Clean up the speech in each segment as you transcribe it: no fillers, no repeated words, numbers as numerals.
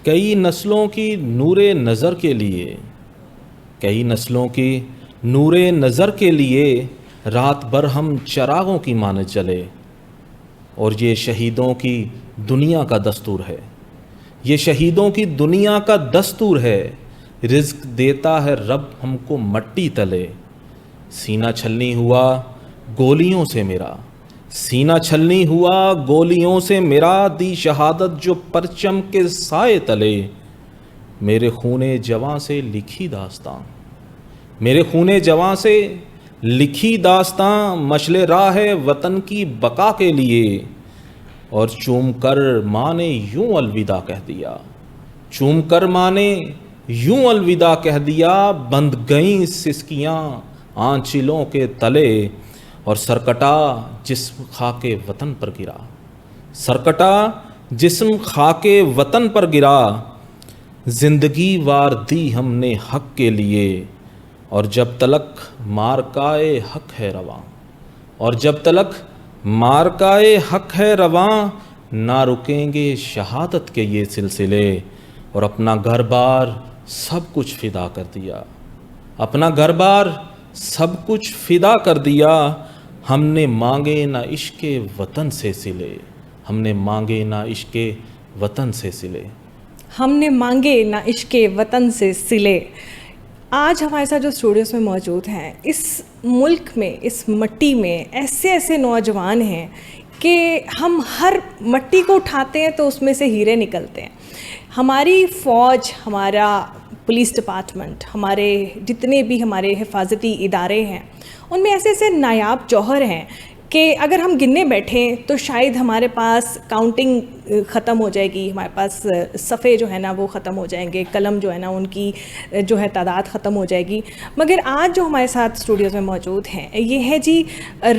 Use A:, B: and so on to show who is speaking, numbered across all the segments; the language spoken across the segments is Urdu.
A: کئی نسلوں کی نور نظر کے لیے، کئی نسلوں کی نور نظر کے لیے رات بھر ہم چراغوں کی مانند چلے، اور یہ شہیدوں کی دنیا کا دستور ہے، یہ شہیدوں کی دنیا کا دستور ہے، رزق دیتا ہے رب ہم کو مٹی تلے، سینہ چھلنی ہوا گولیوں سے میرا، سینہ چھلنی ہوا گولیوں سے میرا، دی شہادت جو پرچم کے سائے تلے، میرے خون جواں سے لکھی داستاں، میرے خون جواں سے لکھی داستاں، مشعل راہ وطن کی بقا کے لیے، اور چوم کر ماں نے یوں الوداع کہہ دیا، چوم کر ماں نے یوں الوداع کہہ دیا، بند گئیں سسکیاں آنچلوں کے تلے، اور سرکٹا جسم خاک وطن پر گرا، سرکٹا جسم خاک وطن پر گرا، زندگی وار دی ہم نے حق کے لیے، اور جب تلک مارکائے حق ہے رواں، اور جب تلک مارکائے حق ہے رواں، نہ رکیں گے شہادت کے یہ سلسلے، اور اپنا گھر بار سب کچھ فدا کر دیا، اپنا گھر بار سب کچھ فدا کر دیا، ہم نے مانگے نہ عشق وطن سے صلے، ہم نے مانگے نہ عشق وطن سے صلے،
B: ہم نے مانگے نہ عشق وطن سے صلے۔ آج ہمارے ساتھ جو اسٹوڈیوز میں موجود ہیں، اس ملک میں، اس مٹی میں ایسے ایسے نوجوان ہیں کہ ہم ہر مٹی کو اٹھاتے ہیں تو اس میں سے ہیرے نکلتے ہیں۔ ہماری فوج، ہمارا پولیس ڈپارٹمنٹ، ہمارے جتنے بھی ہمارے حفاظتی ادارے ہیں، ان میں ایسے ایسے نایاب جوہر ہیں کہ اگر ہم گننے بیٹھیں تو شاید ہمارے پاس کاؤنٹنگ ختم ہو جائے گی، ہمارے پاس صفحے جو ہے نا وہ ختم ہو جائیں گے، قلم جو ہے نا ان کی جو ہے تعداد ختم ہو جائے گی۔ مگر آج جو ہمارے ساتھ اسٹوڈیوز میں موجود ہیں یہ ہے جی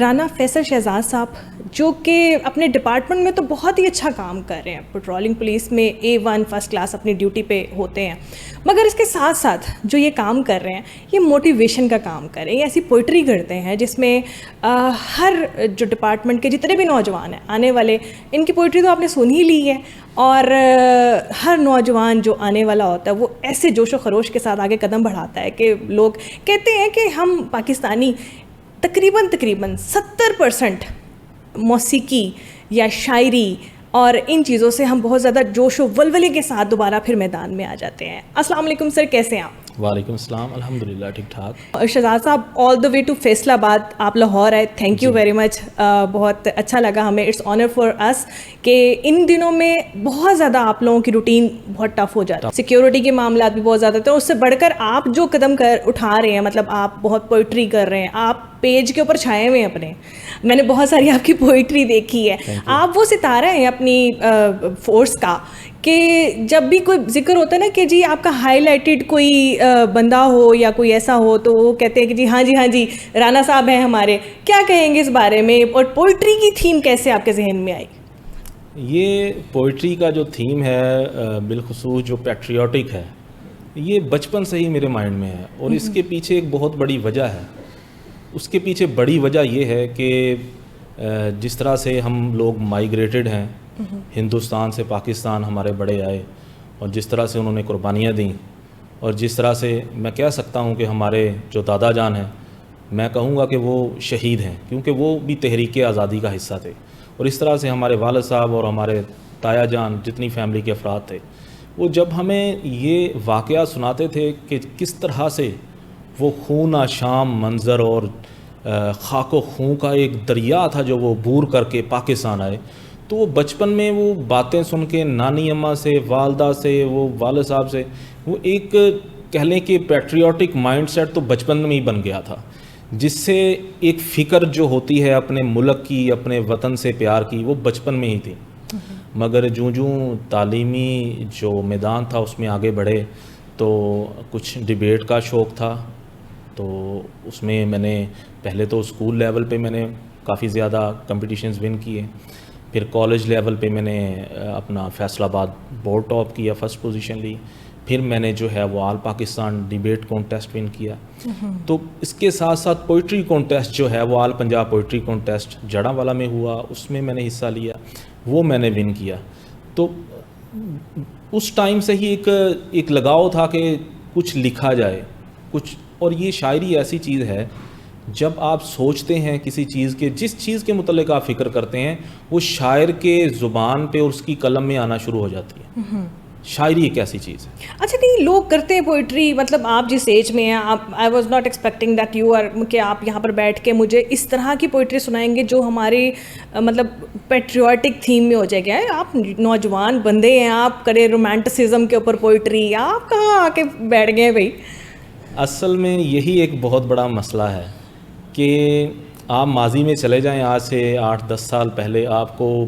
B: رانا فیصل شہزاد صاحب، جو کہ اپنے ڈپارٹمنٹ میں تو بہت ہی اچھا کام کر رہے ہیں، پیٹرولنگ پولیس میں A1 فرسٹ کلاس اپنی ڈیوٹی پہ ہوتے ہیں، مگر اس کے ساتھ ساتھ جو یہ کام کر رہے ہیں یہ موٹیویشن کا کام کر رہے ہیں، یہ ایسی پوئٹری کرتے ہیں جس میں ہر جو ڈپارٹمنٹ کے جتنے بھی نوجوان ہیں آنے والے، ان کی پوئٹری تو آپ نے سن ہی لی ہے، اور ہر نوجوان جو آنے والا ہوتا ہے وہ ایسے جوش و خروش کے ساتھ آگے قدم بڑھاتا ہے کہ لوگ کہتے ہیں کہ ہم پاکستانی تقریباً 70% موسیقی یا شاعری اور ان چیزوں سے ہم بہت زیادہ جوش و ولولے کے ساتھ دوبارہ پھر میدان میں آ جاتے ہیں۔ السلام علیکم سر، کیسے ہیں آپ؟
A: وعلیکم السلام، الحمدللہ ٹھیک ٹھاک۔
B: شہزاد صاحب، آل دا وے ٹو فیصل آباد، آپ لاہور آئے، تھینک یو ویری مچ، بہت اچھا لگا ہمیں، اٹس آنر فار اس کہ ان دنوں میں بہت زیادہ آپ لوگوں کی روٹین بہت ٹف ہو جاتا ہے، سیکیورٹی کے معاملات بھی بہت زیادہ تھے، اور اس سے بڑھ کر آپ جو قدم اٹھا رہے ہیں، مطلب آپ بہت پوئٹری کر رہے ہیں، آپ پیج کے اوپر چھائے ہوئے ہیں اپنے، میں نے بہت ساری آپ کی پوئٹری دیکھی ہے، آپ وہ ستارہ ہیں اپنی فورس کا کہ جب بھی کوئی ذکر ہوتا ہے نا کہ جی آپ کا ہائی لائٹڈ کوئی بندہ ہو یا کوئی ایسا ہو تو وہ کہتے ہیں کہ جی ہاں جی رانا صاحب ہیں ہمارے، کیا کہیں گے اس بارے میں، اور پوئٹری کی تھیم کیسے آپ کے ذہن میں آئی؟
A: یہ پوئٹری کا جو تھیم ہے بالخصوص جو پیٹریوٹک ہے، یہ بچپن سے ہی میرے مائنڈ میں ہے، اور اس کے پیچھے ایک بہت بڑی وجہ ہے۔ اس کے پیچھے بڑی وجہ یہ ہے کہ جس طرح سے ہم لوگ مائیگریٹڈ ہیں، ہندوستان سے پاکستان ہمارے بڑے آئے، اور جس طرح سے انہوں نے قربانیاں دیں، اور جس طرح سے میں کہہ سکتا ہوں کہ ہمارے جو دادا جان ہیں، میں کہوں گا کہ وہ شہید ہیں، کیونکہ وہ بھی تحریک آزادی کا حصہ تھے، اور اس طرح سے ہمارے والد صاحب اور ہمارے تایا جان جتنی فیملی کے افراد تھے، وہ جب ہمیں یہ واقعہ سناتے تھے کہ کس طرح سے وہ خون آشام منظر اور خاک و خون کا ایک دریا تھا جو وہ عبور کر کے پاکستان آئے، تو وہ بچپن میں وہ باتیں سن کے نانی اماں سے، والدہ سے، وہ والد صاحب سے، وہ ایک کہہ لیں کہ پیٹریوٹک مائنڈ سیٹ تو بچپن میں ہی بن گیا تھا، جس سے ایک فکر جو ہوتی ہے اپنے ملک کی، اپنے وطن سے پیار کی، وہ بچپن میں ہی تھی۔ مگر جوں تعلیمی جو میدان تھا اس میں آگے بڑھے تو کچھ ڈیبیٹ کا شوق تھا، تو اس میں میں نے پہلے تو اسکول لیول پہ میں نے کافی زیادہ کمپٹیشنز ون کیے، پھر کالج لیول پہ میں نے اپنا فیصل آباد بورڈ ٹاپ کیا، فرسٹ پوزیشن لی، پھر میں نے جو ہے وہ آل پاکستان ڈیبیٹ کانٹیسٹ ون کیا، تو اس کے ساتھ ساتھ پوئٹری کانٹیسٹ جو ہے وہ آل پنجاب پوئٹری کانٹیسٹ جڑاں والا میں ہوا، اس میں نے حصہ لیا، وہ میں نے ون کیا۔ تو اس ٹائم سے ہی ایک لگاؤ تھا کہ کچھ لکھا جائے کچھ. اور یہ شاعری ایسی چیز ہے جب آپ سوچتے ہیں کسی چیز کے, جس چیز کے متعلق آپ فکر کرتے ہیں, وہ شاعر کے زبان پہ اور اس کی قلم میں آنا شروع ہو جاتی ہے. شاعری ایک ایسی چیز ہے.
B: اچھا نہیں, لوگ کرتے ہیں پوئٹری, مطلب آپ جس ایج میں ہیں, آپ I was not expecting that you are کہ آپ یہاں پر بیٹھ کے مجھے اس طرح کی پوئٹری سنائیں گے جو ہمارے مطلب پیٹریوٹک تھیم میں ہو جائے گا. آپ نوجوان بندے ہیں, آپ کرے رومانٹسزم کے اوپر پوئٹری, آپ کہاں آ کے بیٹھ گئے بھائی؟
A: اصل میں یہی ایک بہت بڑا مسئلہ ہے کہ آپ ماضی میں چلے جائیں, آج سے 8-10 سال پہلے آپ کو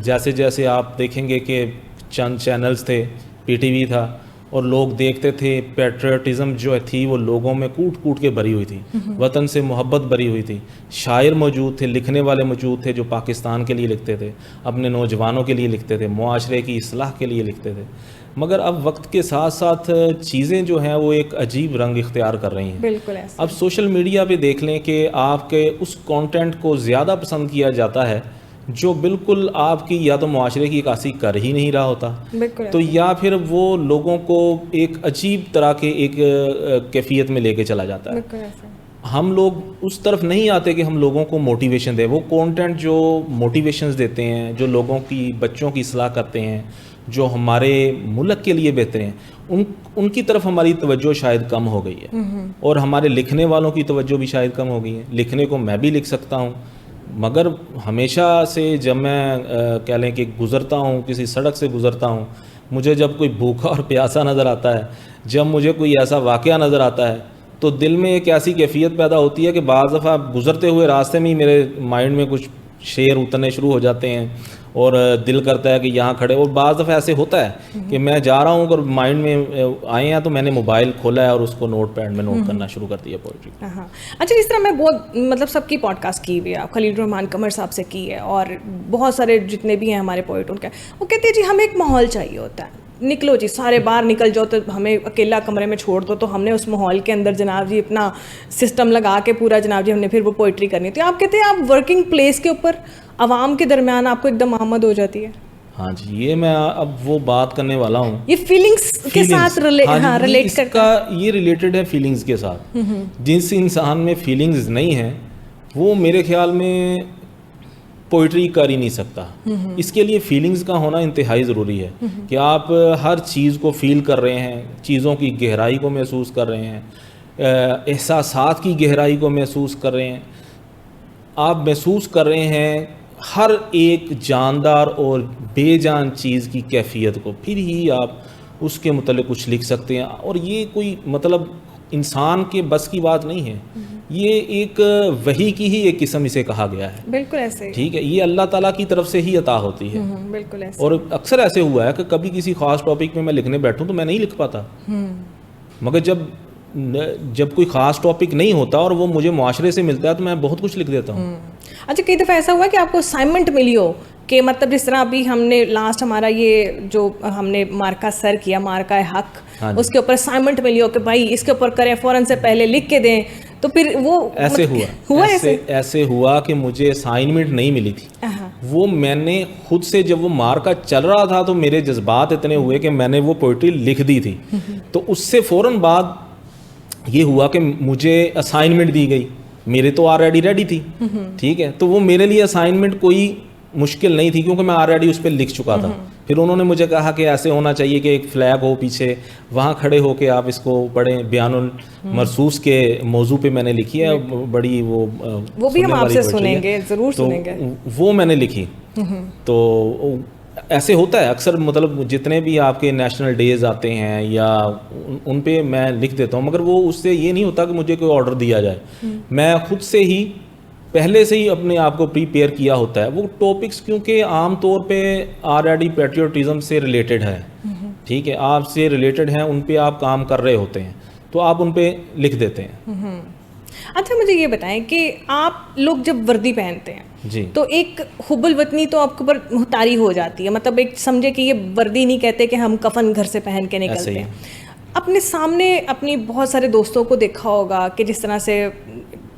A: جیسے جیسے آپ دیکھیں گے کہ چند چینلز تھے, پی ٹی وی تھا, اور لوگ دیکھتے تھے, پیٹریوٹزم جو تھی وہ لوگوں میں کوٹ کوٹ کے بھری ہوئی تھی, وطن سے محبت بھری ہوئی تھی. شاعر موجود تھے, لکھنے والے موجود تھے جو پاکستان کے لیے لکھتے تھے, اپنے نوجوانوں کے لیے لکھتے تھے, معاشرے کی اصلاح کے لیے لکھتے تھے. مگر اب وقت کے ساتھ ساتھ چیزیں جو ہیں وہ ایک عجیب رنگ اختیار کر رہی ہیں.
B: بالکل ایسا.
A: اب سوشل میڈیا پہ دیکھ لیں کہ آپ کے اس کانٹینٹ کو زیادہ پسند کیا جاتا ہے جو بالکل آپ کی یا تو معاشرے کی عکاسی کر ہی نہیں رہا ہوتا, تو یا پھر وہ لوگوں کو ایک عجیب طرح کے ایک کیفیت میں لے کے چلا جاتا ہے. ہم لوگ اس طرف نہیں آتے کہ ہم لوگوں کو موٹیویشن دیں. وہ کانٹینٹ جو موٹیویشنز دیتے ہیں, جو لوگوں کی, بچوں کی اصلاح کرتے ہیں, جو ہمارے ملک کے لیے بہتر ہیں, ان کی طرف ہماری توجہ شاید کم ہو گئی ہے, اور ہمارے لکھنے والوں کی توجہ بھی شاید کم ہو گئی ہے. لکھنے کو میں بھی لکھ سکتا ہوں, مگر ہمیشہ سے جب میں کہہ لیں کہ گزرتا ہوں, کسی سڑک سے گزرتا ہوں, مجھے جب کوئی بھوکا اور پیاسا نظر آتا ہے, جب مجھے کوئی ایسا واقعہ نظر آتا ہے, تو دل میں ایک ایسی کیفیت پیدا ہوتی ہے کہ بعض دفعہ گزرتے ہوئے راستے میں ہی میرے مائنڈ میں کچھ شعر اترنے شروع ہو جاتے ہیں, اور دل کرتا ہے کہ یہاں کھڑے. اور بعض دفعہ ایسے ہوتا ہے کہ میں جا رہا ہوں, اگر مائنڈ میں آئے ہیں تو میں نے موبائل کھولا ہے اور اس کو نوٹ پیڈ میں نوٹ کرنا شروع کر دیا پوئٹری.
B: ہاں اچھا, اس طرح میں بہت مطلب سب کی پوڈ کاسٹ کی ہوئی ہے, خلیل الرحمان قمر صاحب سے کی ہے, اور بہت سارے جتنے بھی ہیں ہمارے پوئٹ ان کے, وہ کہتے ہیں جی ہمیں ایک ماحول چاہیے ہوتا ہے, نکلو جی سارے باہر نکل جاؤ, تو ہمیں اکیلا کمرے میں چھوڑ دو, تو ہم نے اس ماحول کے اندر جناب جی اپنا سسٹم لگا کے پورا جناب جی ہم نے پھر وہ پوئٹری کرنی. تو آپ کہتے ہیں آپ ورکنگ پلیس کے اوپر عوام کے درمیان آپ کو ایک دم آمد ہو جاتی ہے.
A: ہاں جی, یہ میں اب وہ بات کرنے والا ہوں,
B: یہ فیلنگس کے ساتھ ریلیٹ
A: کرتا ہے. یہ ریلیٹڈ ہے فیلنگز کے ساتھ. جس انسان میں فیلنگز نہیں ہیں وہ میرے خیال میں پوئٹری کر ہی نہیں سکتا. اس کے لیے فیلنگز کا ہونا انتہائی ضروری ہے کہ آپ ہر چیز کو فیل کر رہے ہیں, چیزوں کی گہرائی کو محسوس کر رہے ہیں, احساسات کی گہرائی کو محسوس کر رہے ہیں, آپ محسوس کر رہے ہیں ہر ایک جاندار اور بے جان چیز کی کیفیت کو, پھر ہی آپ اس کے متعلق کچھ لکھ سکتے ہیں. اور یہ کوئی مطلب انسان کے بس کی بات نہیں ہے, یہ ایک وحی کی ہی ایک قسم اسے کہا گیا ہے.
B: بالکل ایسے,
A: ٹھیک ہے, یہ اللہ تعالیٰ کی طرف سے ہی عطا ہوتی ہے.
B: بالکل ایسے.
A: اور اکثر ایسے ہوا ہے کہ کبھی کسی خاص ٹاپک میں میں لکھنے بیٹھوں تو میں نہیں لکھ پاتا, مگر جب کوئی خاص ٹاپک نہیں ہوتا اور وہ مجھے معاشرے سے ملتا ہے تو میں بہت کچھ لکھ دیتا ہوں.
B: اچھا, کئی دفعہ ایسا ہوا کہ آپ کو اسائنمنٹ ملی ہو کہ مطلب جس طرح ابھی ہم نے لاسٹ ہمارا یہ جو ہم نے مارکا سر کیا, مارکا حق, اس کے اوپر اسائنمنٹ ملی ہو کہ بھائی اس کے اوپر کریں, فوراً سے پہلے لکھ کے دیں, تو پھر وہ
A: ایسے ہوا کہ مجھے اسائنمنٹ نہیں ملی تھی. وہ میں نے خود سے, جب وہ مارکا چل رہا تھا تو میرے جذبات اتنے ہوئے کہ میں نے وہ پوئٹری لکھ دی تھی. تو اس سے فوراً بعد یہ ہوا کہ مجھے اسائنمنٹ دی گئی, میرے تو آلریڈی ریڈی تھی. ٹھیک ہے, تو وہ میرے لیے اسائنمنٹ کوئی مشکل نہیں تھی کیونکہ میں آلریڈی اس پہ لکھ چکا تھا. پھر انہوں نے مجھے کہا کہ ایسے ہونا چاہیے کہ ایک فلیگ ہو پیچھے, وہاں کھڑے ہو کے آپ اس کو پڑھیں. بیان المرصوص کے موضوع پہ میں نے لکھی ہے, بڑی وہ
B: بھی ہم آپ سے سنیں گے, ضرور سنیں گے.
A: وہ میں نے لکھی. تو ایسے ہوتا ہے اکثر, مطلب جتنے بھی آپ کے نیشنل ڈیز آتے ہیں یا ان پہ میں لکھ دیتا ہوں, مگر وہ اس سے یہ نہیں ہوتا کہ مجھے کوئی آرڈر دیا جائے. میں خود سے ہی پہلے سے ہی اپنے آپ کو پریپیئر کیا ہوتا ہے. وہ ٹاپکس کیونکہ عام طور پہ آلریڈی پیٹریوٹزم سے ریلیٹڈ ہے, ٹھیک ہے, آپ سے ریلیٹڈ ہیں, ان پہ آپ کام کر رہے ہوتے ہیں, تو آپ ان پہ لکھ دیتے ہیں.
B: اچھا, مجھے یہ بتائیں کہ آپ لوگ جب وردی پہنتے ہیں
A: جی,
B: تو ایک حب الوطنی تو آپ کے اوپر محتاری ہو جاتی ہے, مطلب ایک سمجھے کہ یہ وردی نہیں کہتے کہ ہم کفن گھر سے پہن کے نکلتے ہیں. اپنے سامنے اپنی بہت سارے دوستوں کو دیکھا ہوگا کہ جس طرح سے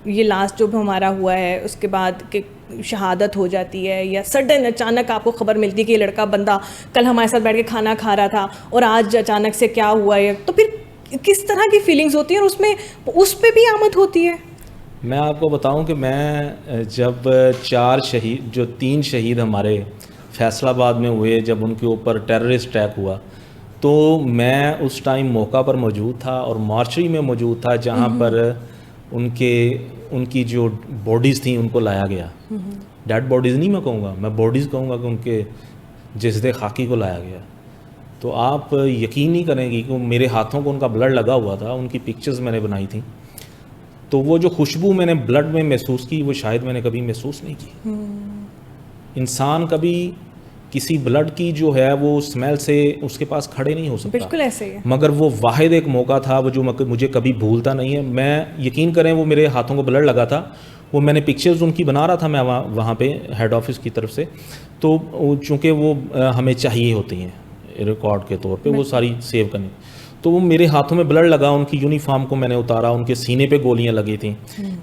B: یہ لاسٹ جو بھی ہمارا ہوا ہے, اس کے بعد کہ شہادت ہو جاتی ہے یا سڈن اچانک آپ کو خبر ملتی ہے کہ یہ لڑکا بندہ کل ہمارے ساتھ بیٹھ کے کھانا کھا رہا تھا اور آج اچانک سے کیا ہوا ہے, تو پھر کس طرح کی فیلنگز ہوتی ہیں اور اس پہ بھی آمد ہوتی ہے؟
A: میں آپ کو بتاؤں کہ میں جب 3 شہید ہمارے فیصل آباد میں ہوئے, جب ان کے اوپر ٹیررسٹ اٹیک ہوا, تو میں اس ٹائم موقع پر موجود تھا اور مارچری میں موجود تھا جہاں پر ان کی جو باڈیز تھیں ان کو لایا گیا. ڈیڈ باڈیز نہیں میں کہوں گا, میں باڈیز کہوں گا کہ ان کے جسد خاکی کو لایا گیا. تو آپ یقین نہیں کریں گی کہ میرے ہاتھوں کو ان کا بلڈ لگا ہوا تھا, ان کی پکچرز میں نے بنائی تھیں, تو وہ جو خوشبو میں نے بلڈ میں محسوس کی وہ شاید میں نے کبھی محسوس نہیں کی. انسان کبھی کسی بلڈ کی جو ہے وہ اسمیل سے اس کے پاس کھڑے نہیں ہو سکتا.
B: بالکل ایسے ہی ہے.
A: مگر وہ واحد ایک موقع تھا وہ جو مجھے کبھی بھولتا نہیں ہے. میں یقین کریں وہ میرے ہاتھوں کو بلڈ لگا تھا, وہ میں نے پکچرز ان کی بنا رہا تھا میں وہاں پہ ہیڈ آفس کی طرف سے, تو چونکہ وہ ہمیں چاہیے ہوتی ہیں ریکارڈ کے طور پہ وہ ساری سیو کرنی, تو وہ میرے ہاتھوں میں بلڈ لگا, ان کی یونیفارم کو میں نے اتارا, ان کے سینے پہ گولیاں لگی تھیں,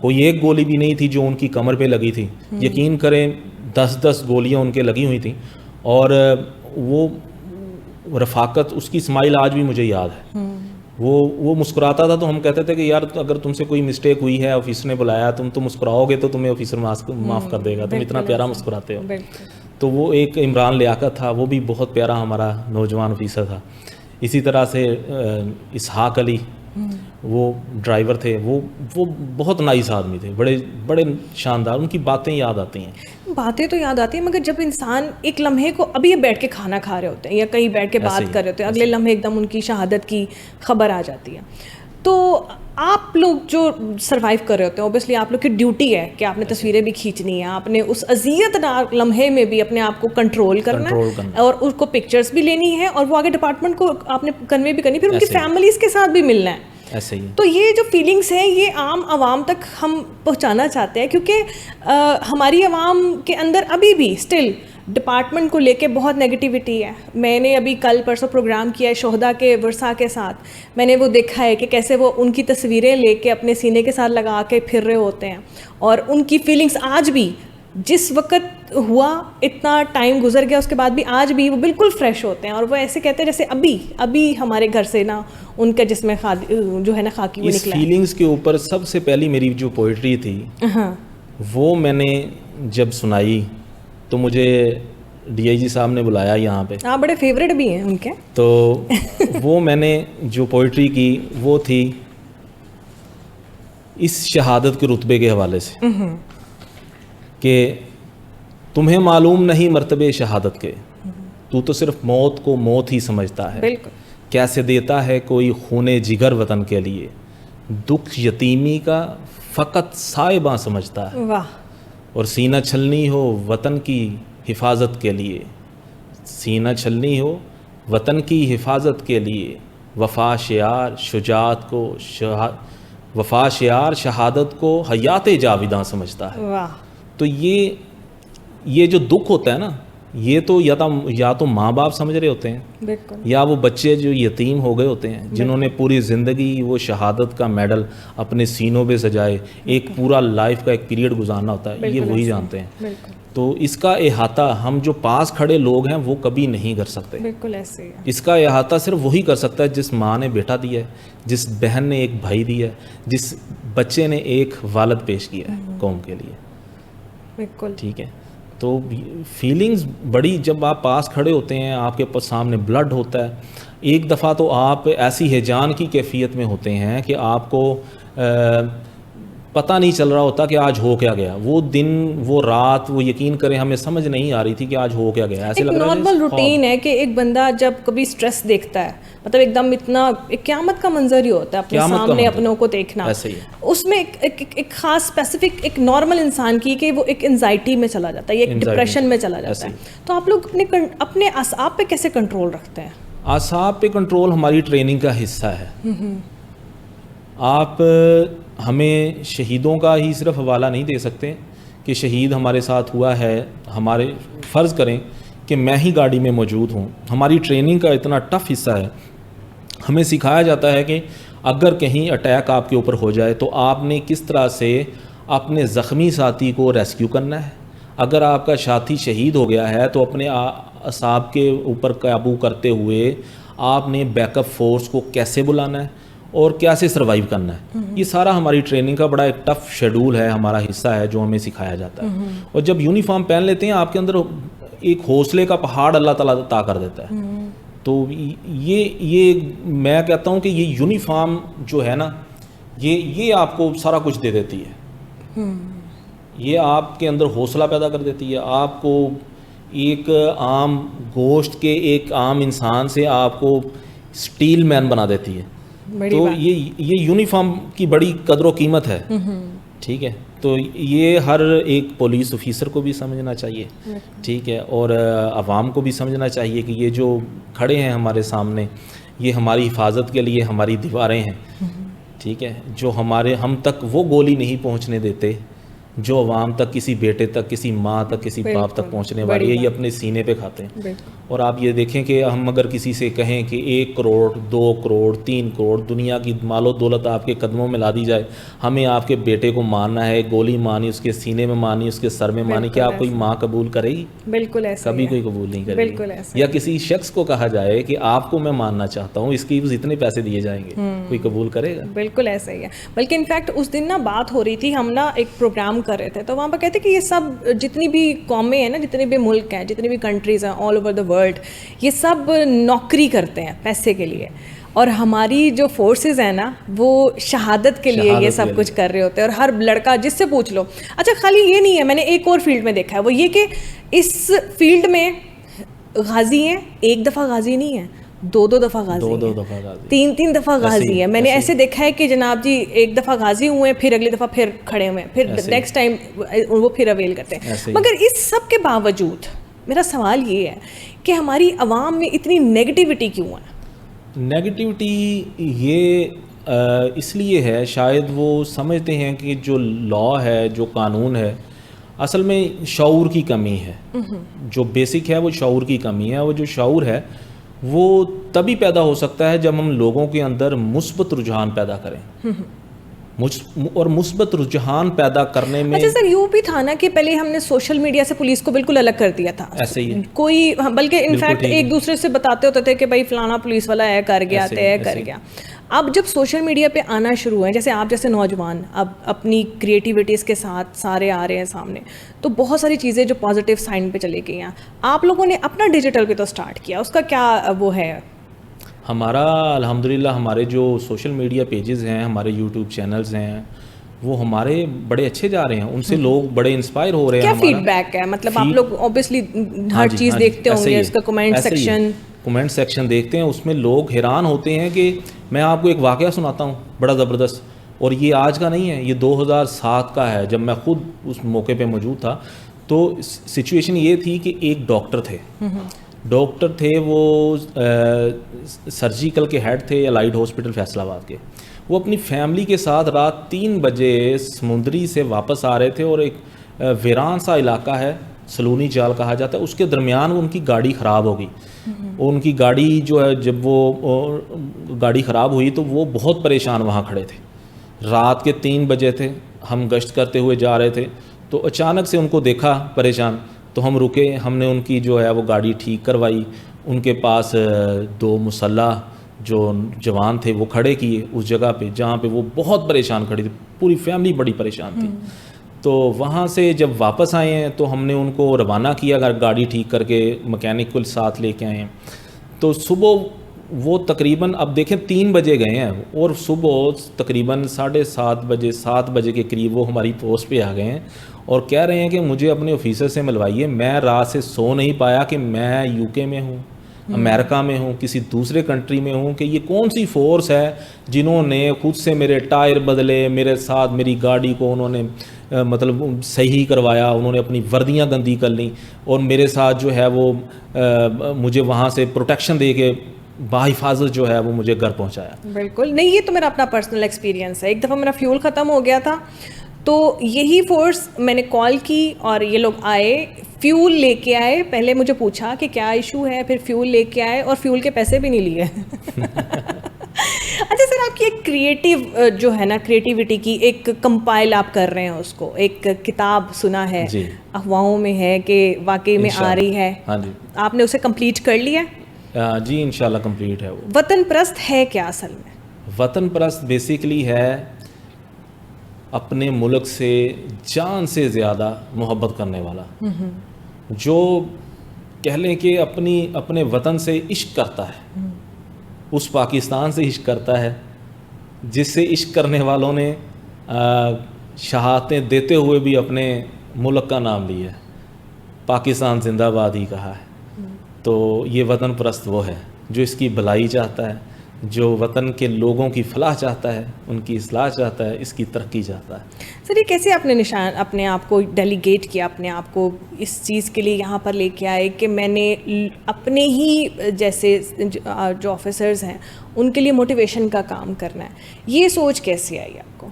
A: کوئی ایک گولی بھی نہیں تھی جو ان کی کمر پہ لگی تھی. یقین کریں 10 گولیاں ان کے لگی ہوئی تھیں, اور وہ رفاقت, اس کی اسمائل آج بھی مجھے یاد ہے. وہ مسکراتا تھا تو ہم کہتے تھے کہ یار اگر تم سے کوئی مسٹیک ہوئی ہے, آفیسر نے بلایا, تم تو مسکراؤ گے تو تمہیں آفیسر معاف کر دے گا, تم اتنا پیارا مسکراتے ہو. تو وہ ایک عمران لیاقت تھا, وہ بھی بہت پیارا ہمارا نوجوان آفیسر تھا. اسی طرح سے اسحاق علی وہ ڈرائیور تھے, وہ بہت نائس آدمی تھے, بڑے شاندار. ان کی باتیں یاد آتی ہیں.
B: باتیں تو یاد آتی ہیں, مگر جب انسان ایک لمحے کو ابھی بیٹھ کے کھانا کھا رہے ہوتے ہیں یا کہیں بیٹھ کے بات کر رہے ہوتے ہیں, اگلے لمحے ایک دم ان کی شہادت کی خبر آ جاتی ہے. تو آپ لوگ جو سروائیو کر رہے ہوتے ہیں, اوبیسلی آپ لوگ کی ڈیوٹی ہے کہ آپ نے تصویریں بھی کھینچنی ہیں, آپ نے اس اذیت ناک لمحے میں بھی اپنے آپ کو کنٹرول کرنا ہے اور اس کو پکچرز بھی لینی ہے, اور وہ آگے ڈپارٹمنٹ کو آپ نے کنوے بھی کرنی, پھر ان کی فیملیز کے ساتھ بھی ملنا ہے.
A: ایسے ہی.
B: تو یہ جو فیلنگس ہیں یہ عام عوام تک ہم پہنچانا چاہتے ہیں, کیونکہ ہماری عوام کے اندر ابھی بھی اسٹل ڈپارٹمنٹ کو لے کے بہت نیگیٹیوٹی ہے. میں نے ابھی کل پرسوں پروگرام کیا ہے شہدا کے ورثہ کے ساتھ, میں نے وہ دیکھا ہے کہ کیسے وہ ان کی تصویریں لے کے اپنے سینے کے ساتھ لگا کے پھر رہے ہوتے ہیں, اور ان کی فیلنگس آج بھی جس وقت ہوا اتنا ٹائم گزر گیا اس کے بعد بھی آج بھی وہ بالکل فریش ہوتے ہیں, اور وہ ایسے کہتے ہیں جیسے ابھی ہمارے گھر سے نا ان کا جسم جو ہے نا خاکی وہ نکلا ہے.
A: اس فیلنگس کے اوپر سب سے پہلی میری جو پوئٹری تھی وہ میں نے جب سنائی تو مجھے ڈی آئی جی صاحب نے بلایا یہاں پہ.
B: آپ بڑے فیوریٹ بھی ہیں ان کے.
A: تو وہ میں نے جو پوئٹری کی وہ تھی اس شہادت کے رتبے کے حوالے سے کہ تمہیں معلوم نہیں مرتبے شہادت کے, تو صرف موت کو موت ہی سمجھتا ہے.
B: بالکل.
A: کیسے دیتا ہے کوئی خون جگر وطن کے لیے, دکھ یتیمی کا فقط سائباں سمجھتا ہے.
B: واہ.
A: اور سینہ چھلنی ہو وطن کی حفاظت کے لیے, سینہ چھلنی ہو وطن کی حفاظت کے لیے, وفا شعار شجاعت کو وفا شعار شہادت کو حیات جاویداں سمجھتا ہے.
B: واہ.
A: تو یہ جو دکھ ہوتا ہے نا, یہ تو یا تو ماں باپ سمجھ رہے ہوتے ہیں,
B: بالکل,
A: یا وہ بچے جو یتیم ہو گئے ہوتے ہیں جنہوں نے پوری زندگی وہ شہادت کا میڈل اپنے سینوں پہ سجائے, ایک پورا لائف کا ایک پیریڈ گزارنا ہوتا ہے, یہ وہی جانتے ہیں.
B: بالکل.
A: تو اس کا احاطہ ہم جو پاس کھڑے لوگ ہیں وہ کبھی نہیں کر سکتے.
B: بالکل ایسے ہی ہے.
A: اس کا احاطہ صرف وہی کر سکتا ہے جس ماں نے بیٹا دیا ہے, جس بہن نے ایک بھائی دیا ہے, جس بچے نے ایک والد پیش کیا ہے قوم کے لیے.
B: بالکل.
A: ٹھیک ہے. تو فیلنگز بڑی, جب آپ پاس کھڑے ہوتے ہیں آپ کے سامنے بلڈ ہوتا ہے, ایک دفعہ تو آپ ایسی ہیجان کی کیفیت میں ہوتے ہیں کہ آپ کو پتہ نہیں چل رہا ہوتا کہ آج ہو کیا گیا. وہ دن وہ رات وہ یقین کریں ہمیں سمجھ نہیں آ رہی تھی کہ آج ہو کیا گیا. ایسے لگ رہا ہے
B: نارمل روٹین ہے کہ ایک بندہ جب کبھی سٹریس دیکھتا ہے, مطلب ایک دم اتنا ایک قیامت کا منظر ہی ہوتا ہے اپنے سامنے اپنوں کو دیکھنا, اس میں ایک خاص اسپیسیفک ایک نارمل انسان کی کہ وہ ایک انزائٹی میں چلا جاتا ہے, ایک ڈپریشن میں چلا جاتا ہے. تو آپ لوگ اپنے اعصاب پہ کیسے کنٹرول رکھتے ہیں؟
A: اعصاب پہ کنٹرول ہماری ٹریننگ کا حصہ ہے. آپ ہمیں شہیدوں کا ہی صرف حوالہ نہیں دے سکتے کہ شہید ہمارے ساتھ ہوا ہے, ہمارے فرض کریں کہ میں ہی گاڑی میں موجود ہوں. ہماری ٹریننگ کا اتنا ٹف حصہ ہے, ہمیں سکھایا جاتا ہے کہ اگر کہیں اٹیک آپ کے اوپر ہو جائے تو آپ نے کس طرح سے اپنے زخمی ساتھی کو ریسکیو کرنا ہے, اگر آپ کا ساتھی شہید ہو گیا ہے تو اپنے اعصاب کے اوپر قابو کرتے ہوئے آپ نے بیک اپ فورس کو کیسے بلانا ہے اور کیسے سروائیو کرنا ہے. یہ سارا ہماری ٹریننگ کا بڑا ایک ٹف شیڈول ہے, ہمارا حصہ ہے جو ہمیں سکھایا جاتا ہے. اور جب یونیفارم پہن لیتے ہیں آپ کے اندر ایک حوصلے کا پہاڑ اللہ تعالیٰ عطا کر دیتا ہے. تو یہ میں کہتا ہوں کہ یہ یونیفارم جو ہے نا یہ آپ کو سارا کچھ دے دیتی ہے. یہ آپ کے اندر حوصلہ پیدا کر دیتی ہے, آپ کو ایک عام گوشت کے ایک عام انسان سے آپ کو اسٹیل مین بنا دیتی ہے. تو یہ یونیفارم کی بڑی قدر و قیمت ہے. ٹھیک ہے, تو یہ ہر ایک پولیس آفیسر کو بھی سمجھنا چاہیے. ٹھیک ہے, اور عوام کو بھی سمجھنا چاہیے کہ یہ جو کھڑے ہیں ہمارے سامنے یہ ہماری حفاظت کے لیے ہماری دیواریں ہیں. ٹھیک ہے, جو ہم تک وہ گولی نہیں پہنچنے دیتے جو عوام تک, کسی بیٹے تک, کسی ماں تک, کسی باپ تک پہنچنے والی ہے, یہ اپنے سینے پہ کھاتے ہیں. اور آپ یہ دیکھیں کہ ہم اگر کسی سے کہیں کہ 1 کروڑ 2 کروڑ 3 کروڑ دنیا کی مال و دولت آپ کے قدموں میں لا دی جائے, ہمیں آپ کے بیٹے کو مارنا ہے, گولی مارنی, اس کے سینے میں مارنی, اس کے سر میں مارنی, کیا آپ کوئی ماں قبول کرے گی؟
B: بالکل ایسا,
A: کبھی کوئی قبول نہیں کرے گی. یا کسی شخص کو کہا جائے کہ آپ کو میں ماننا چاہتا ہوں, اس کی اتنے پیسے دیے جائیں گے, کوئی قبول کرے گا؟
B: بالکل ایسا ہی ہے. بلکہ انفیکٹ اس دن نا بات ہو رہی تھی, ہم نا ایک پروگرام کر رہے تھے تو وہاں پہ کہتے کہ یہ سب جتنی بھی قومیں ہیں نا, جتنے بھی ملک ہیں, جتنی بھی کنٹریز ہیں آل اوور دا ورلڈ, یہ سب نوکری کرتے ہیں پیسے کے لیے, اور ہماری جو فورسز ہیں نا وہ شہادت کے لیے یہ سب کچھ کر رہے ہوتے ہیں. اور ہر لڑکا جس سے پوچھ لو, اچھا خالی یہ نہیں ہے, میں نے ایک اور فیلڈ میں دیکھا ہے, وہ یہ کہ اس فیلڈ میں غازی ہیں, ایک دفعہ غازی نہیں ہے, 2 دفعہ غازی ہیں, 3 دفعہ غازی ہیں. میں نے ایسے دیکھا ہے کہ جناب جی ایک دفعہ غازی ہوئے ہیں, پھر اگلی دفعہ پھر کھڑے ہوئے ہیں, پھر نیکسٹ ٹائم وہ پھر اویل کرتے ہیں. مگر اس سب کے باوجود میرا سوال یہ ہے کہ ہماری عوام میں اتنی نیگیٹیوٹی کیوں ہے؟
A: نیگیٹیوٹی یہ اس لیے ہے, شاید وہ سمجھتے ہیں کہ جو لا ہے, جو قانون ہے, اصل میں شعور کی کمی ہے. جو بیسک ہے وہ شعور کی کمی ہے. وہ جو شعور ہے وہ تبھی پیدا ہو سکتا ہے جب ہم لوگوں کے اندر مثبت رجحان پیدا کریں. اور مثبت رجحان پیدا کرنے میں
B: اچھا سر یوں بھی تھا نا کہ پہلے ہم نے سوشل میڈیا سے پولیس کو بالکل الگ کر دیا تھا.
A: ایسے ہی
B: کوئی, بلکہ انفیکٹ ایک دوسرے سے بتاتے ہوتے تھے کہ بھائی فلانا پولیس والا ہے کر گیا, طے کر گیا. اب جب سوشل میڈیا پہ آنا شروع ہیں, جیسے آپ جیسے نوجوان اب اپنی کریٹیوٹیز کے ساتھ سارے آ رہے ہیں سامنے, تو بہت ساری چیزیں جو پازیٹیو سائن پہ چلے گئی ہیں. آپ لوگوں نے اپنا ڈیجیٹل پہ تو اسٹارٹ کیا, اس کا کیا وہ ہے؟
A: ہمارا الحمدللہ ہمارے جو سوشل میڈیا پیجز ہیں, ہمارے یوٹیوب چینلز ہیں, وہ ہمارے بڑے اچھے جا رہے ہیں. ان سے لوگ بڑے انسپائر ہو رہے ہیں.
B: کیا فیڈ بیک ہے؟ مطلب آپ لوگ اوبیسلی ہر چیز دیکھتے ہوں گے, اس کا کمنٹ سیکشن
A: دیکھتے ہیں, اس میں لوگ حیران ہوتے ہیں. کہ میں آپ کو ایک واقعہ سناتا ہوں بڑا زبردست, اور یہ آج کا نہیں ہے, یہ 2007 کا ہے, جب میں خود اس موقع پہ موجود تھا. تو سچویشن یہ تھی کہ ایک ڈاکٹر تھے, وہ سرجیکل کے ہیڈ تھے الائڈ ہاسپٹل فیصل آباد کے. وہ اپنی فیملی کے ساتھ رات 3 بجے سمندری سے واپس آ رہے تھے, اور ایک ویران سا علاقہ ہے, سلونی چال کہا جاتا ہے, اس کے درمیان ان کی گاڑی خراب ہو گئی. ان کی گاڑی جو ہے, جب وہ گاڑی خراب ہوئی تو وہ بہت پریشان وہاں کھڑے تھے. رات کے 3 بجے تھے, ہم گشت کرتے ہوئے جا رہے تھے, تو اچانک سے ان کو دیکھا پریشان, تو ہم رکے, ہم نے ان کی جو ہے وہ گاڑی ٹھیک کروائی. ان کے پاس 2 مسلح جو جوان تھے وہ کھڑے کیے اس جگہ پہ جہاں پہ وہ بہت پریشان کھڑی تھی, پوری فیملی بڑی پریشان تھی. تو وہاں سے جب واپس آئے ہیں تو ہم نے ان کو روانہ کیا, اگر گاڑی ٹھیک کر کے مکینک کو ساتھ لے کے آئے ہیں. تو صبح وہ تقریباً اب دیکھیں 3 بجے گئے ہیں, اور صبح تقریباً 7:30 بجے کے قریب وہ ہماری پوسٹ پہ آ گئے ہیں, اور کہہ رہے ہیں کہ مجھے اپنے آفیسر سے ملوائیے. میں رات سے سو نہیں پایا کہ میں UK میں ہوں, امریکہ میں ہوں, کسی دوسرے کنٹری میں ہوں, کہ یہ کون سی فورس ہے جنہوں نے خود سے میرے ٹائر بدلے, میرے ساتھ میری گاڑی کو انہوں نے مطلب صحیح کروایا, انہوں نے اپنی وردیاں گندی کر لیں, اور میرے ساتھ جو ہے وہ مجھے وہاں سے پروٹیکشن دے کے بحفاظت جو ہے وہ مجھے گھر پہنچایا.
B: بالکل نہیں, یہ تو میرا اپنا پرسنل ایکسپیرینس ہے. ایک دفعہ میرا فیول ختم ہو گیا تھا, تو یہی فورس میں نے کال کی, اور یہ لوگ آئے, فیول لے کے آئے. پہلے مجھے پوچھا کہ کیا ایشو ہے, پھر فیول لے کے آئے, اور فیول کے پیسے بھی نہیں لیے. اچھا سر آپ کی ایک کریٹیو جو ہے نا کریٹیوٹی کی ایک کمپائل آپ کر رہے ہیں اس کو, ایک کتاب سنا ہے
A: جی,
B: افواہوں میں ہے کہ واقعی میں آ رہی ہے,
A: ہاں جی,
B: آپ نے اسے کمپلیٹ کر لیا ہے؟
A: جی انشاءاللہ کمپلیٹ ہے. وہ
B: وطن پرست ہے کیا اصل میں؟
A: وطن پرست بیسیکلی ہے اپنے ملک سے جان سے زیادہ محبت کرنے والا, جو کہہ لیں کہ اپنے وطن سے عشق کرتا ہے, اس پاکستان سے عشق کرتا ہے جس سے عشق کرنے والوں نے شہادتیں دیتے ہوئے بھی اپنے ملک کا نام لیا ہے, پاکستان زندہ باد ہی کہا ہے. تو یہ وطن پرست وہ ہے جو اس کی بھلائی چاہتا ہے, جو وطن کے لوگوں کی فلاح چاہتا ہے, ان کی اصلاح چاہتا ہے, اس کی ترقی چاہتا ہے.
B: سر یہ کیسے آپ نے اپنے آپ کو ڈیلیگیٹ کیا, اپنے آپ کو اس چیز کے لیے یہاں پر لے کے آئے کہ میں نے اپنے ہی جیسے جو آفیسرز ہیں ان کے لیے موٹیویشن کا کام کرنا ہے, یہ سوچ کیسے آئی آپ کو؟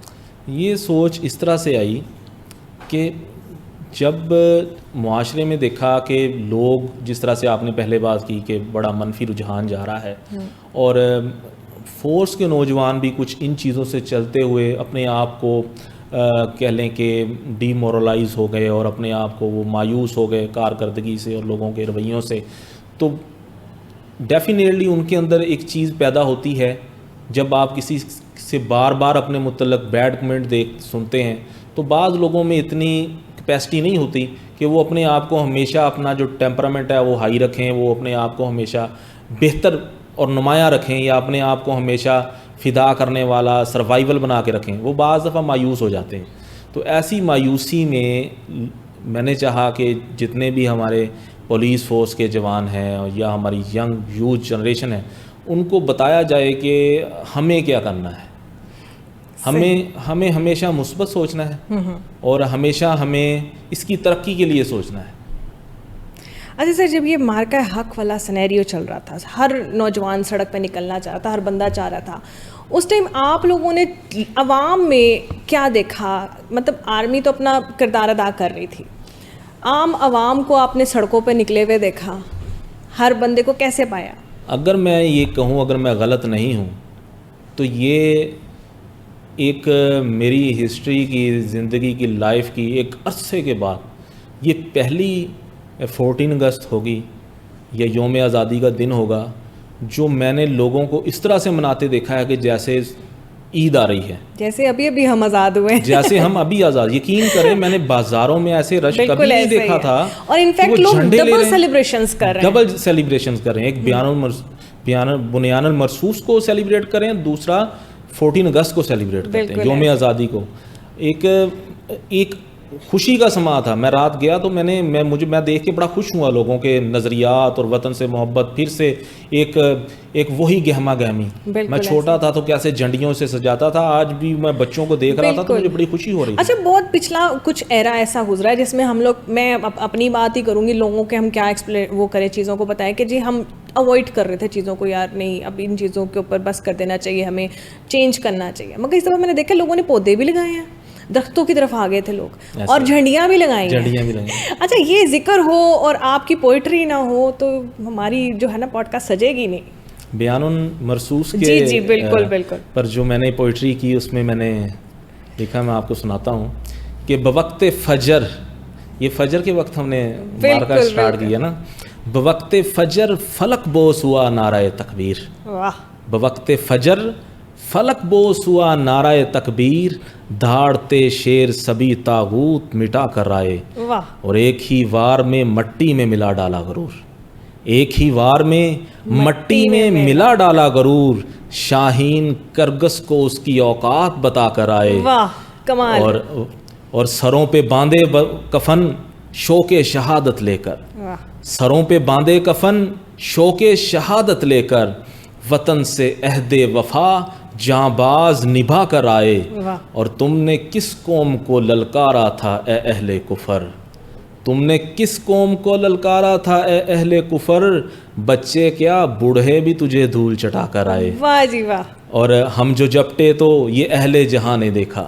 A: یہ سوچ اس طرح سے آئی کہ جب معاشرے میں دیکھا کہ لوگ جس طرح سے آپ نے پہلے بات کی کہ بڑا منفی رجحان جا رہا ہے, اور فورس کے نوجوان بھی کچھ ان چیزوں سے چلتے ہوئے اپنے آپ کو کہہ لیں کہ ڈی مورلائز ہو گئے اور اپنے آپ کو وہ مایوس ہو گئے کارکردگی سے اور لوگوں کے رویوں سے, تو ڈیفینیٹلی ان کے اندر ایک چیز پیدا ہوتی ہے جب آپ کسی سے بار بار اپنے متعلق بیڈ کمنٹ سنتے ہیں, تو بعض لوگوں میں اتنی کیپیسٹی نہیں ہوتی کہ وہ اپنے آپ کو ہمیشہ اپنا جو ٹیمپرامنٹ ہے وہ ہائی رکھیں, وہ اپنے آپ کو ہمیشہ بہتر اور نمایاں رکھیں, یا اپنے آپ کو ہمیشہ فدا کرنے والا سروائیول بنا کے رکھیں. وہ بعض دفعہ مایوس ہو جاتے ہیں. تو ایسی مایوسی میں نے چاہا کہ جتنے بھی ہمارے پولیس فورس کے جوان ہیں یا ہماری ینگ یوتھ جنریشن ہے, ان کو بتایا جائے کہ ہمیں کیا کرنا ہے. ہمیں ہمیشہ مثبت سوچنا ہے اور ہمیشہ ہمیں اس کی ترقی کے لیے سوچنا ہے.
B: اچھا سر, جب یہ مارکہ حق والا سینیریو چل رہا تھا, ہر نوجوان سڑک پہ نکلنا چاہ رہا تھا, ہر بندہ چاہ رہا تھا, اس ٹائم آپ لوگوں نے عوام میں کیا دیکھا؟ مطلب آرمی تو اپنا کردار ادا کر رہی تھی, عام عوام کو آپ نے سڑکوں پہ نکلے ہوئے دیکھا, ہر بندے کو کیسے پایا؟
A: اگر میں یہ کہوں, اگر میں غلط نہیں ہوں, تو یہ ایک میری ہسٹری کی, زندگی کی, لائف کی ایک عرصے کے بعد یہ پہلی 14 اگست ہوگی یا یوم آزادی کا دن ہوگا جو میں نے لوگوں کو اس طرح سے مناتے دیکھا ہے کہ جیسے عید آ رہی ہے,
B: جیسے ابھی ہم آزاد ہوئے,
A: جیسے ہم ابھی آزاد. یقین کریں میں نے بازاروں میں ایسے رش کبھی نہیں دیکھا تھا,
B: اور انفیکٹ لوگ ڈبل سیلیبریشنز کر رہے ہیں,
A: ڈبل سیلیبریشنز کر رہے ہیں. ایک بنیان المرصوص کو سیلیبریٹ کریں, دوسرا 14 اگست کو سیلیبریٹ کرتے ہیں, یوم آزادی کو. ایک خوشی کا سما تھا. میں رات گیا تو میں دیکھ کے بڑا خوش ہوا لوگوں کے نظریات اور وطن سے محبت. پھر سے ایک وہی گہما گہمی. میں چھوٹا تھا تو کیسے جھنڈیوں سے سجاتا تھا, آج بھی میں بچوں کو دیکھ رہا تھا تو مجھے بڑی خوشی ہو رہی تھی.
B: اچھا, بہت پچھلا کچھ ایرا ایسا گزرا ہے جس میں ہم لوگ, میں اپنی بات ہی کروں گی, لوگوں کے ہم کیا وہ کریں, چیزوں کو بتائیں کہ جی ہم اوائڈ کر رہے تھے چیزوں کو, یار نہیں اب ان چیزوں کے اوپر بس کر دینا چاہیے, ہمیں چینج کرنا چاہیے. مگر اس دفعہ میں نے دیکھا لوگوں نے پودے بھی لگائے ہیں, درختوں کی طرف آ گئے تھے لوگ, اور جھنڈیاں بھی لگائی ہیں. اچھا, یہ ذکر ہو اور آپ کی پوئٹری نہ ہو تو ہماری جو ہے نا پوڈ کاسٹ سجے گی نہیں.
A: بیان المرصوص کے
B: جی بالکل بالکل
A: پر جو میں نے پوئٹری کی اس میں نے لکھا, میں آپ کو سناتا ہوں کہ بوقت فجر, یہ فجر کے وقت ہم نے مارکا اسٹارٹ کیا نا, بوقت فجر فلک بوس ہوا نعرہ تکبیر. بوقت فجر فلک بوس ہوا نعرہ تکبیر, دھاڑتے شیر سبھی طاغوت مٹا کر آئے, اور ایک ہی وار میں مٹی میں ملا ڈالا غرور. ایک ہی وار میں مٹی میں ملا ڈالا غرور, شاہین کرگس کو اس کی اوقات بتا کر آئے.
B: کمال.
A: اور سروں پہ باندھے کفن شوق شہادت لے کر, سروں پہ باندھے کفن شوق شہادت لے کر, وطن سے عہد وفا جاں باز نبھا کر آئے. اور تم نے کس قوم کو للکارا تھا اے اہل کفر, تم نے کس قوم کو للکارا تھا اے اہل کفر, بچے کیا بوڑھے بھی تجھے دھول چٹا کر آئے.
B: واہ جی واہ.
A: اور ہم جو جھپٹے تو یہ اہل جہاں نے دیکھا,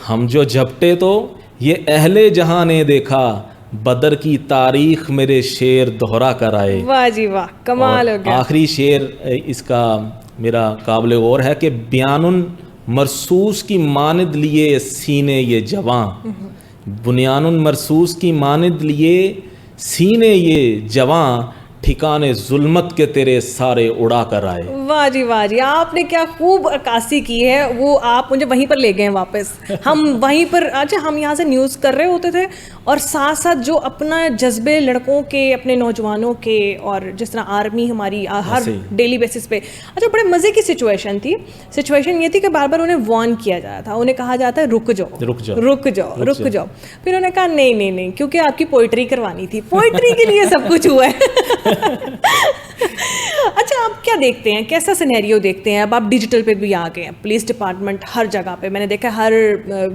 A: ہم جو جھپٹے تو یہ اہل جہاں نے دیکھا, بدر کی تاریخ میرے شعر دہرا کر آئے.
B: واہ جی واہ, کمال ہو گیا.
A: آخری شعر اس کا میرا قابل غور ہے کہ بیان مرصوص کی مانند لیے سینے یہ جواں، بنیان مرصوص کی مانند لیے سینے یہ جواں، ٹھکانے ظلمت کے تیرے سارے اڑا کر آئے.
B: واہ جی آپ نے کیا خوب عکاسی کی ہے. وہ آپ مجھے وہیں پر لے گئے واپس. ہم وہیں پر اچھا ہم یہاں سے نیوز کر رہے ہوتے تھے اور ساتھ ساتھ جو اپنا جذبے لڑکوں کے اپنے نوجوانوں کے اور جس طرح آرمی ہماری ہر ڈیلی بیسس پہ. اچھا بڑے مزے کی سچویشن تھی. سچویشن یہ تھی کہ بار بار انہیں وارن کیا جاتا تھا, انہیں کہا جاتا ہے رک جاؤ رک جاؤ رک جاؤ رک جاؤ. پھر انہوں نے کہا نہیں کیونکہ آپ کی پوئٹری کروانی تھی, پوئٹری کے لیے سب کچھ ہوا ہے. اچھا آپ کیا دیکھتے ہیں, کیسا سینیریو دیکھتے ہیں؟ اب آپ ڈیجیٹل پہ بھی آ گئے ہیں, پولیس ڈپارٹمنٹ ہر جگہ پہ, میں نے دیکھا ہر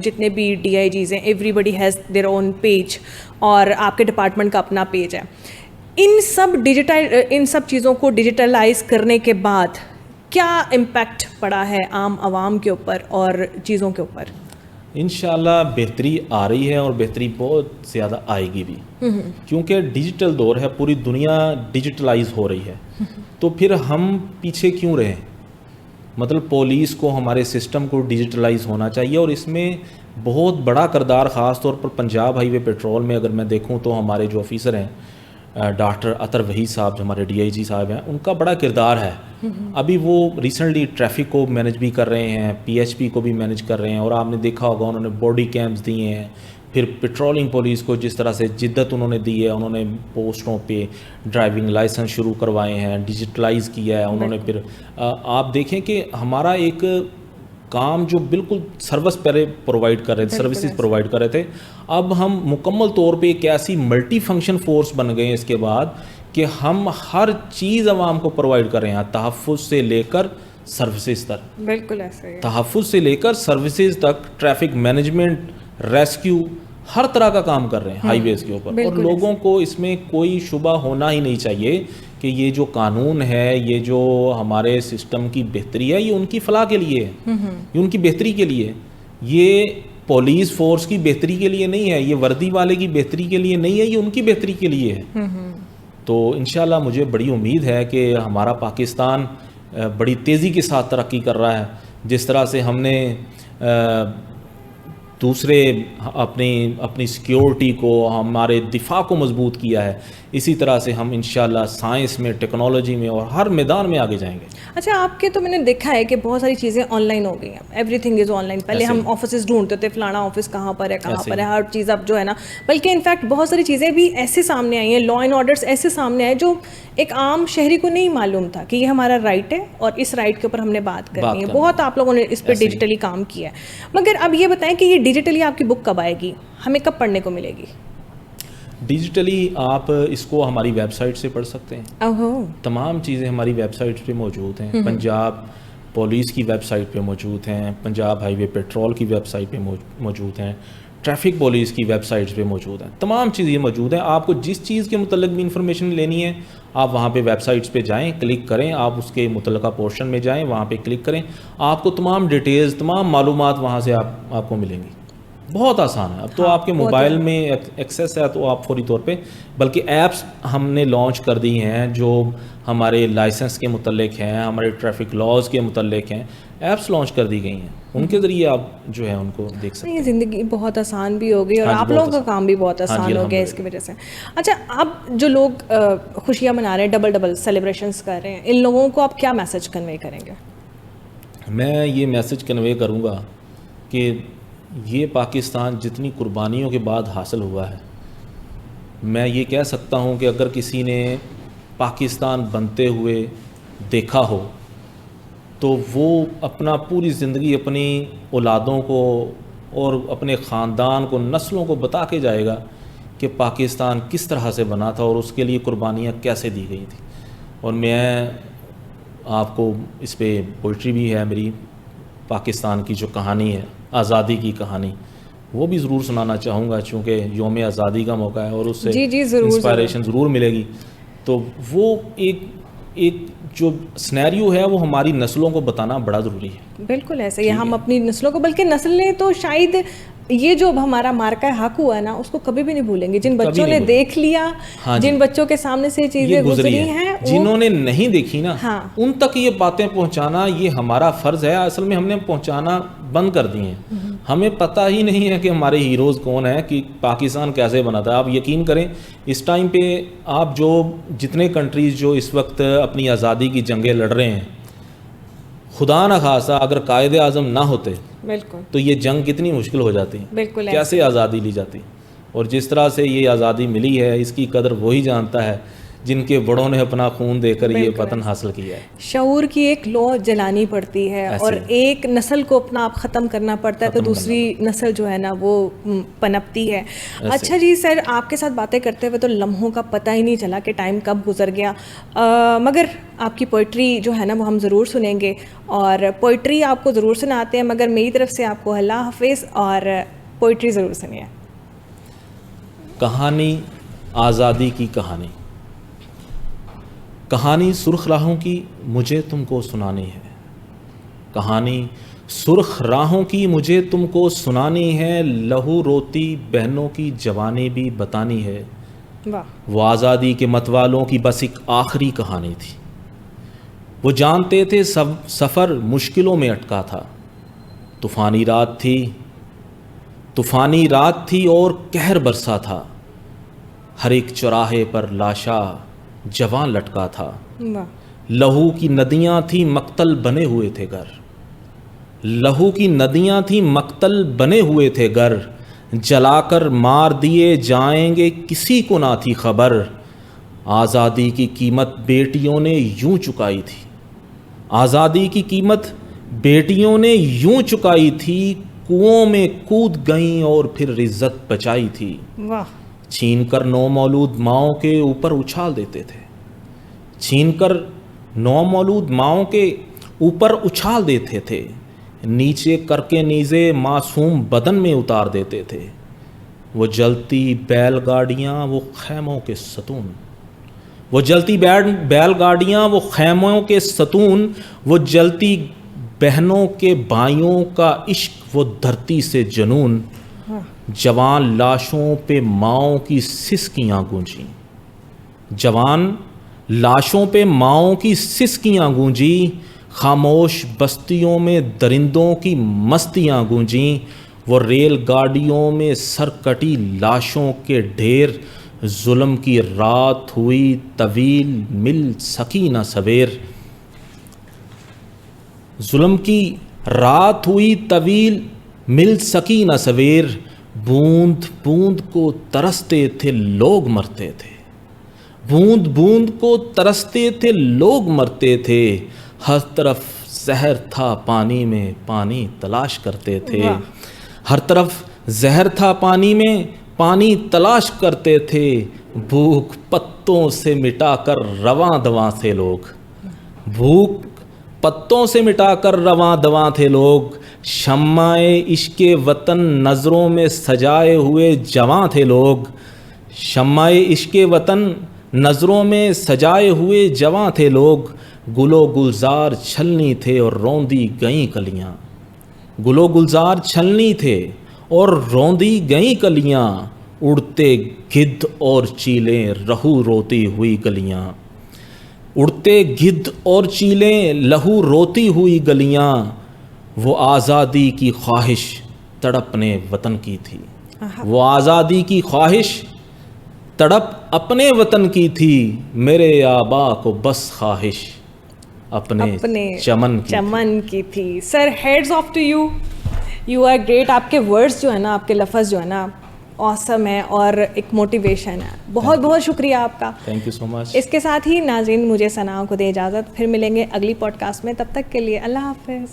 B: جتنے بھی ڈی آئی جیز ہیں everybody has their own page, اور آپ کے ڈپارٹمنٹ کا اپنا پیج ہے. ان سب چیزوں کو ڈیجیٹلائز کرنے کے بعد کیا امپیکٹ پڑا ہے عام عوام کے اوپر اور چیزوں کے اوپر؟
A: انشاءاللہ بہتری آ رہی ہے اور بہتری بہت زیادہ آئے گی بھی, کیونکہ ڈیجیٹل دور ہے, پوری دنیا ڈیجیٹلائز ہو رہی ہے. تو پھر ہم پیچھے کیوں رہیں؟ مطلب پولیس کو, ہمارے سسٹم کو ڈیجیٹلائز ہونا چاہیے, اور اس میں بہت بڑا کردار خاص طور پر پنجاب ہائی وے پیٹرول میں اگر میں دیکھوں تو ہمارے جو آفیسر ہیں ڈاکٹر اطہر وحید صاحب جو ہمارے ڈی آئی جی صاحب ہیں, ان کا بڑا کردار ہے. ابھی وہ ریسنٹلی ٹریفک کو مینج بھی کر رہے ہیں, پی ایچ پی کو بھی مینج کر رہے ہیں, اور آپ نے دیکھا ہوگا انہوں نے باڈی کیمپس دیے ہیں. پھر پیٹرولنگ پولیس کو جس طرح سے جدت انہوں نے دی ہے, انہوں نے پوسٹوں پہ ڈرائیونگ لائسنس شروع کروائے ہیں, ڈیجیٹلائز کیا ہے انہوں نے. پھر آپ دیکھیں کہ ہمارا ایک کام جو بالکل سروس پہلے پرووائڈ کر رہے تھے, سروسز پرووائڈ کر رہے تھے, اب ہم مکمل طور پہ ایک ایسی ملٹی فنکشن فورس بن گئے ہیں اس کے بعد کہ ہم ہر چیز عوام کو پرووائڈ کر رہے ہیں, تحفظ سے لے کر سروسز تک.
B: بالکل ایسے
A: تحفظ سے لے کر سروسز تک, ٹریفک مینجمنٹ, ریسکیو, ہر طرح کا کام کر رہے ہیں ہائی ویز کے اوپر. اور لوگوں کو اس میں کوئی شبہ ہونا ہی نہیں چاہیے کہ یہ جو قانون ہے, یہ جو ہمارے سسٹم کی بہتری ہے, یہ ان کی فلاح کے لیے ہے, یہ ان کی بہتری کے لیے. یہ پولیس فورس کی بہتری کے لیے نہیں ہے, یہ وردی والے کی بہتری کے لیے نہیں ہے, یہ ان کی بہتری کے لیے ہے. تو انشاءاللہ مجھے بڑی امید ہے کہ ہمارا پاکستان بڑی تیزی کے ساتھ ترقی کر رہا ہے. جس طرح سے ہم نے دوسرے اپنی سیکیورٹی کو, ہمارے دفاع کو مضبوط کیا ہے, اسی طرح سے ہم انشاءاللہ سائنس میں, ٹیکنالوجی میں اور ہر میدان میں آگے جائیں گے.
B: اچھا آپ کے تو میں نے دیکھا ہے کہ بہت ساری چیزیں آن لائن ہو گئی ہیں, every thing is on line. پہلے ہم آفسز ڈھونڈتے تھے, فلانا آفس کہاں پر ہے, ہر چیز اب جو ہے نا, بلکہ انفیکٹ بہت ساری چیزیں بھی ایسے سامنے آئی ہیں, لا اینڈ آرڈرس ایسے سامنے آئے جو ایک عام شہری کو نہیں معلوم تھا کہ یہ ہمارا رائٹ ہے اور اس رائٹ کے اوپر ہم نے بات کرنی ہے. بہت آپ لوگوں نے اس پہ ڈیجیٹلی کام کیا ہے. مگر اب یہ بتائیں کہ یہ ڈیجیٹلی آپ کی بک کب آئے گی, ہمیں کب پڑھنے کو ملے گی؟
A: ڈیجیٹلی آپ اس کو ہماری ویب سائٹ سے پڑھ سکتے ہیں. تمام چیزیں ہماری ویب سائٹ پہ موجود ہیں. پنجاب پولیس کی ویب سائٹ پہ موجود ہیں, پنجاب ہائی وے پیٹرول کی ویب سائٹ پہ موجود ہیں, ٹریفک پولیس کی ویب سائٹس پہ موجود ہیں. تمام چیزیں موجود ہیں. آپ کو جس چیز کے متعلق بھی انفارمیشن لینی ہے آپ وہاں پہ ویب سائٹس پہ جائیں, کلک کریں, آپ اس کے متعلقہ پورشن میں جائیں, وہاں پہ کلک کریں, آپ کو تمام ڈیٹیلز, تمام معلومات وہاں سے آپ کو ملیں گی. بہت آسان ہے. اب تو آپ کے موبائل میں ایکسیس ہے تو آپ فوری طور پہ, بلکہ ایپس ہم نے لانچ کر دی ہیں جو ہمارے لائسنس کے متعلق ہیں, ہمارے ٹریفک لاز کے متعلق ہیں, ایپس لانچ کر دی گئی ہیں. ان کے ذریعے آپ جو ہے ان کو دیکھ سکتے ہیں.
B: زندگی بہت آسان بھی ہو گئی اور آپ لوگوں کا کام بھی بہت آسان ہو گیا اس کی وجہ سے. اچھا اب جو لوگ خوشیاں منا رہے ہیں, ڈبل سیلیبریشنس کر رہے ہیں, ان لوگوں کو آپ کیا میسج کنوے کریں گے؟
A: میں یہ میسج کنوے کروں گا کہ یہ پاکستان جتنی قربانیوں کے بعد حاصل ہوا ہے, میں یہ کہہ سکتا ہوں کہ اگر کسی نے پاکستان بنتے ہوئے دیکھا ہو تو وہ اپنا پوری زندگی اپنی اولادوں کو اور اپنے خاندان کو, نسلوں کو بتا کے جائے گا کہ پاکستان کس طرح سے بنا تھا اور اس کے لیے قربانیاں کیسے دی گئی تھیں. اور میں آپ کو اس پہ پوئٹری بھی ہے میری, پاکستان کی جو کہانی ہے, آزادی کی کہانی, وہ بھی ضرور سنانا چاہوں گا چونکہ یوم آزادی کا موقع ہے اور اس سے انسپائریشن ضرور ملے گی. تو وہ ایک جو سنیریو ہے وہ ہماری نسلوں کو بتانا بڑا ضروری ہے.
B: بالکل ایسے ہی ہم اپنی نسلوں کو, بلکہ نسلیں تو شاید یہ جو اب ہمارا مارکہ حق ہوا ہے نا اس کو کبھی بھی نہیں بھولیں گے. جن بچوں نے دیکھ لیا, جن بچوں کے سامنے سے چیزیں گزری ہیں,
A: جنہوں نے نہیں دیکھی نا ان تک یہ باتیں پہنچانا یہ ہمارا فرض ہے. اصل میں ہم نے پہنچانا بند کر دی ہیں. ہمیں پتہ ہی نہیں ہے کہ ہمارے ہیروز کون ہیں, کہ پاکستان کیسے بنا تھا. آپ یقین کریں اس ٹائم پہ آپ جو جتنے کنٹریز جو اس وقت اپنی آزادی کی جنگیں لڑ رہے ہیں, خدا نہ خاصا اگر قائد اعظم نہ ہوتے
B: بالکل
A: تو یہ جنگ کتنی مشکل ہو جاتی,
B: بالکل
A: کیسے آزادی لی جاتی. اور جس طرح سے یہ آزادی ملی ہے اس کی قدر وہی جانتا ہے جن کے بڑوں نے اپنا خون دے کر یہ وطن حاصل کیا ہے.
B: شعور کی ایک لو جلانی پڑتی ہے اور ایک نسل کو اپنا آپ ختم کرنا پڑتا ہے تو دوسری نسل جو ہے نا وہ پنپتی ہے. اچھا جی سر, آپ کے ساتھ باتیں کرتے ہوئے تو لمحوں کا پتہ ہی نہیں چلا کہ ٹائم کب گزر گیا. مگر آپ کی پوئٹری جو ہے نا وہ ہم ضرور سنیں گے اور پوئٹری آپ کو ضرور سناتے ہیں, مگر میری طرف سے آپ کو اللہ حافظ اور پوئٹری ضرور سنیے.
A: کہانی آزادی کی کہانی. کہانی سرخ راہوں کی مجھے تم کو سنانی ہے. کہانی سرخ راہوں کی مجھے تم کو سنانی ہے. لہو روتی بہنوں کی جوانی بھی بتانی ہے. وہ آزادی کے متوالوں کی بس ایک آخری کہانی تھی. وہ جانتے تھے سفر مشکلوں میں اٹکا تھا. طوفانی رات تھی اور قہر برسا تھا. ہر ایک چوراہے پر لاشا جوان لٹکا تھا. لہو کی ندیاں تھیں مقتل بنے ہوئے تھے گھر. لہو کی ندیاں تھیں مقتل بنے ہوئے تھے گھر. جلا کر مار دیے جائیں گے کسی کو نہ تھی خبر. آزادی کی قیمت بیٹیوں نے یوں چکائی تھی. آزادی کی قیمت بیٹیوں نے یوں چکائی تھی. کنووں میں کود گئیں اور پھر عزت بچائی تھی. چھین کر نومولود ماؤں کے اوپر اچھال دیتے تھے. چھین کر نومولود ماؤں کے اوپر اچھال دیتے تھے. نیچے کر کے نیزے معصوم بدن میں اتار دیتے تھے. وہ جلتی بیل گاڑیاں وہ خیموں کے ستون. وہ جلتی بیل گاڑیاں وہ خیموں کے ستون. وہ جلتی بہنوں کے بھائیوں کا عشق وہ دھرتی سے جنون. جوان لاشوں پہ ماؤں کی سسکیاں گونجیں. جوان لاشوں پہ ماؤں کی سسکیاں گونجیں. خاموش بستیوں میں درندوں کی مستیاں گونجیں. وہ ریل گاڑیوں میں سرکٹی لاشوں کے ڈھیر. ظلم کی رات ہوئی طویل مل سکی نہ سویر. ظلم کی رات ہوئی طویل مل سکی نہ سویر. بوند بوند کو ترستے تھے لوگ مرتے تھے. بوند بوند کو ترستے تھے لوگ مرتے تھے. ہر طرف زہر تھا پانی میں پانی تلاش کرتے تھے. ہر طرف زہر تھا پانی میں پانی تلاش کرتے تھے. بھوک پتوں سے مٹا کر رواں دواں تھے لوگ. بھوک پتوں سے مٹا کر رواں دواں تھے لوگ. شمع عشق وطن نظروں میں سجائے ہوئے جواں تھے لوگ. شمع عشق وطن نظروں میں سجائے ہوئے جواں تھے لوگ. گلو گلزار چھلنی تھے اور روندی گئیں کلیاں. گلو گلزار چھلنی تھے اور روندی گئیں کلیاں. اڑتے گدھ اور چیلیں رہو روتی ہوئی گلیاں. اڑتے گدھ اور چیلیں لہو روتی ہوئی گلیاں. وہ آزادی کی خواہش تڑپ اپنے وطن کی تھی. وہ آزادی کی خواہش تڑپ اپنے وطن کی تھی. میرے آبا کو بس خواہش اپنے
B: چمن کی تھی. Sir hats off to you. You are great. آپ کے ورڈز جو ہے نا, آپ کے لفظ جو ہے نا awesome ہے اور ایک موٹیویشن ہے. بہت بہت شکریہ آپ کا.
A: تھینک یو سو مچ.
B: اس کے ساتھ ہی ناظرین مجھے ثناء کو دے اجازت. پھر ملیں گے اگلی پوڈ کاسٹ میں. تب تک کے لیے اللہ حافظ.